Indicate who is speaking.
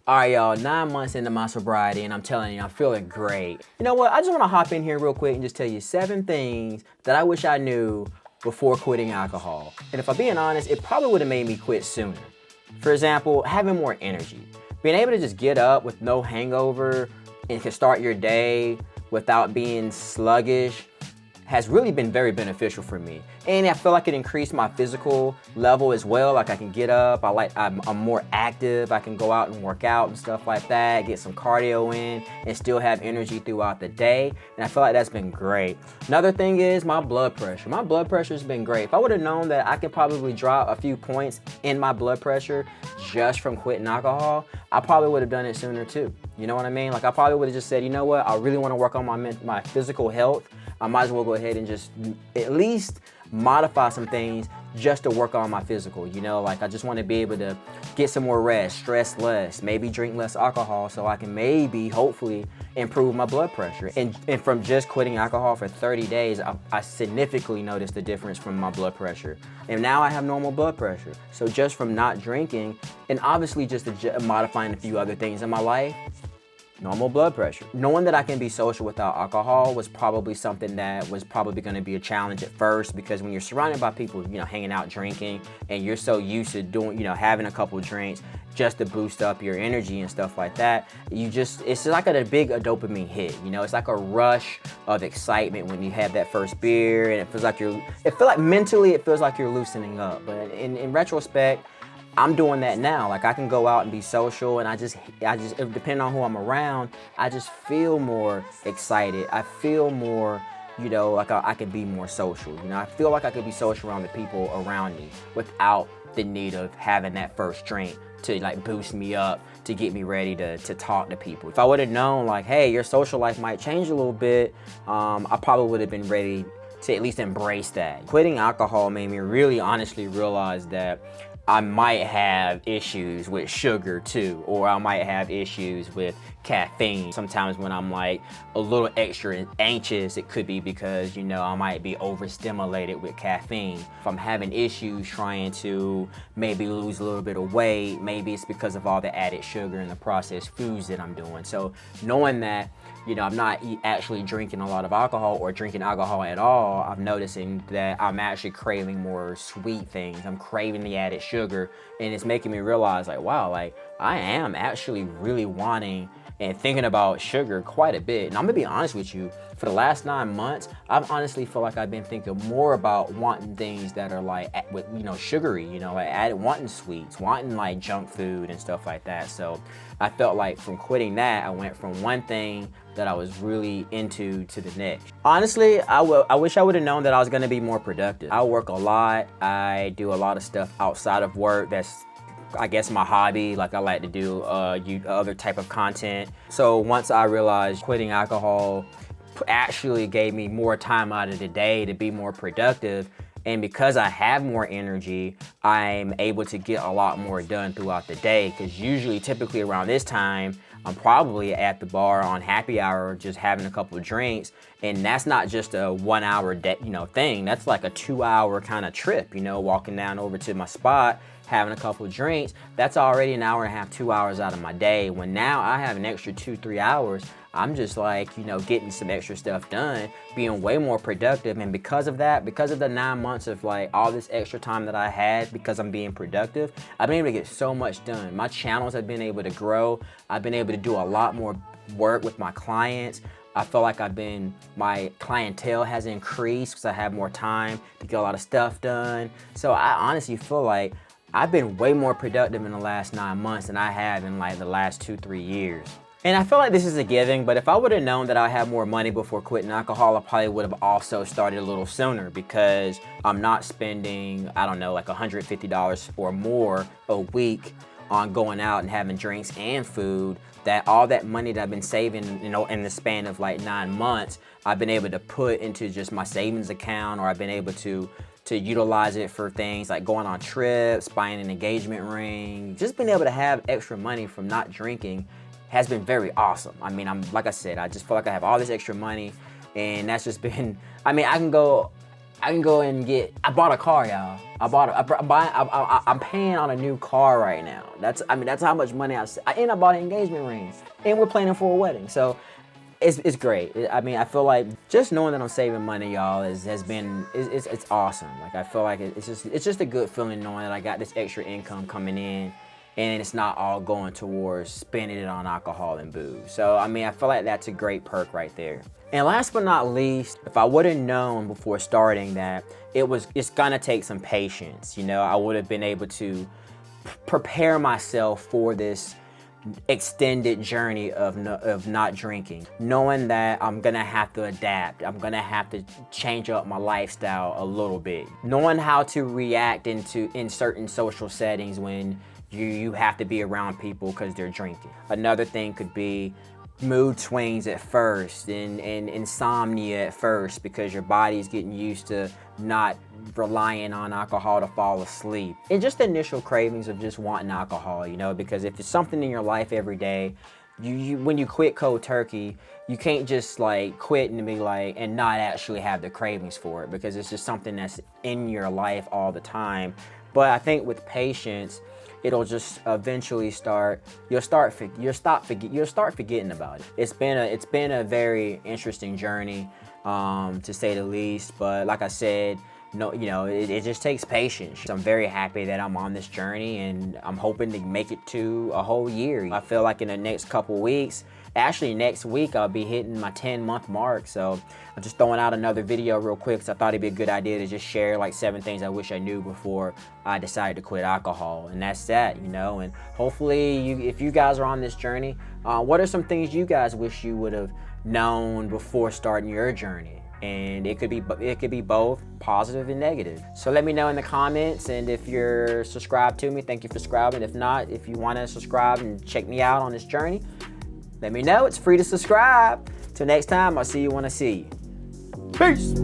Speaker 1: All right, y'all, 9 months into my sobriety, and I'm telling you, I'm feeling great. You know what? I just want to hop in here real quick and just tell you 7 things that I wish I knew before quitting alcohol. And if I'm being honest, it probably would have made me quit sooner. For example, having more energy. Being able to just get up with no hangover and can start your day without being sluggish has really been very beneficial for me. And I feel like it increased my physical level as well. Like I can get up, I'm more active, I can go out and work out and stuff like that, get some cardio in and still have energy throughout the day. And I feel like that's been great. Another thing is my blood pressure. My blood pressure has been great. If I would have known that I could probably drop a few points in my blood pressure just from quitting alcohol, I probably would have done it sooner too. You know what I mean? Like I probably would have just said, you know what, I really want to work on my physical health. I might as well go ahead and just at least modify some things just to work on my physical, you know, like I just want to be able to get some more rest, stress less, maybe drink less alcohol so I can maybe, hopefully, improve my blood pressure. And from just quitting alcohol for 30 days, I significantly noticed the difference from my blood pressure. And now I have normal blood pressure. So just from not drinking, and obviously just modifying a few other things in my life, normal blood pressure. Knowing that I can be social without alcohol was probably something that was probably going to be a challenge at first, because when you're surrounded by people, you know, hanging out, drinking, and you're so used to doing, you know, having a couple drinks just to boost up your energy and stuff like that, it's like a big dopamine hit, you know, it's like a rush of excitement when you have that first beer, and it feels like mentally it feels like you're loosening up. But in retrospect, I'm doing that now. Like I can go out and be social, and I just depending on who I'm around, I just feel more excited. I feel more, you know, like I can be more social. You know, I feel like I could be social around the people around me without the need of having that first drink to like boost me up, to get me ready to talk to people. If I would have known like, hey, your social life might change a little bit, I probably would have been ready to at least embrace that. Quitting alcohol made me really honestly realize that I might have issues with sugar too, or I might have issues with caffeine. Sometimes when I'm like a little extra anxious, it could be because, you know, I might be overstimulated with caffeine. If I'm having issues trying to maybe lose a little bit of weight, maybe it's because of all the added sugar and the processed foods that I'm doing. So knowing that, you know, I'm not actually drinking a lot of alcohol or drinking alcohol at all, I'm noticing that I'm actually craving more sweet things. I'm craving the added sugar, and it's making me realize like, wow, like I am actually really wanting and thinking about sugar quite a bit. And I'm gonna be honest with you, for the last 9 months, I've honestly feel like I've been thinking more about wanting things that are like, with, you know, sugary, you know, like wanting sweets, wanting like junk food and stuff like that. So I felt like from quitting that, I went from one thing that I was really into to the next. Honestly, I wish I would have known that I was gonna be more productive. I work a lot. I do a lot of stuff outside of work that's, I guess, my hobby. Like I like to do other type of content. So once I realized quitting alcohol actually gave me more time out of the day to be more productive, and because I have more energy, I'm able to get a lot more done throughout the day, because usually typically around this time I'm probably at the bar on happy hour just having a couple of drinks, and that's not just a 1 hour thing. That's like a 2 hour kind of trip, you know, walking down over to my spot, having a couple of drinks. That's already an hour and a half, 2 hours out of my day, when now I have an extra 2-3 hours. I'm just like, you know, getting some extra stuff done, being way more productive. And because of that, because of the 9 months of like all this extra time that I had, because I'm being productive, I've been able to get so much done. My channels have been able to grow. I've been able to do a lot more work with my clients. I feel like my clientele has increased because I have more time to get a lot of stuff done. So I honestly feel like I've been way more productive in the last 9 months than I have in like the last 2-3 years. And I feel like this is a given, but if I would have known that I had more money before quitting alcohol, I probably would have also started a little sooner, because I'm not spending, I don't know, like $150 or more a week on going out and having drinks and food. That all that money that I've been saving, you know, in the span of like 9 months, I've been able to put into just my savings account, or I've been able to utilize it for things like going on trips, buying an engagement ring. Just being able to have extra money from not drinking has been very awesome. I mean, like I said, I just feel like I have all this extra money, and that's just been, I mean, I can go I can go and I bought a car, y'all. I'm paying on a new car right now. That's how much money and I bought an engagement ring, and we're planning for a wedding. So it's great. I mean, I feel like just knowing that I'm saving money, y'all, it's awesome. Like, I feel like it's just a good feeling knowing that I got this extra income coming in, and it's not all going towards spending it on alcohol and booze. So, I mean, I feel like that's a great perk right there. And last but not least, if I would have known before starting that it's gonna take some patience, you know, I would have been able to prepare myself for this extended journey of not drinking, knowing that I'm gonna have to adapt, I'm gonna have to change up my lifestyle a little bit, knowing how to react in certain social settings when you have to be around people because they're drinking. Another thing could be mood swings at first and insomnia at first because your body's getting used to not relying on alcohol to fall asleep. And just the initial cravings of just wanting alcohol, you know, because if it's something in your life every day, when you quit cold turkey, you can't just like quit and be like, and not actually have the cravings for it, because it's just something that's in your life all the time. But I think with patience, it'll just eventually you'll start forgetting about it. It's been a very interesting journey, to say the least. But like I said, it just takes patience. I'm very happy that I'm on this journey, and I'm hoping to make it to a whole year. I feel like in the next couple weeks, actually next week, I'll be hitting my 10-month mark. So I'm just throwing out another video real quick, because I thought it'd be a good idea to just share like 7 things I wish I knew before I decided to quit alcohol. And that's that, you know. And hopefully, if you guys are on this journey, what are some things you guys wish you would have known before starting your journey? And it could be both positive and negative. So let me know in the comments, and if you're subscribed to me, thank you for subscribing. If not, if you want to subscribe and check me out on this journey, let me know. It's free to subscribe. Till next time, I'll see you when I see you. Peace.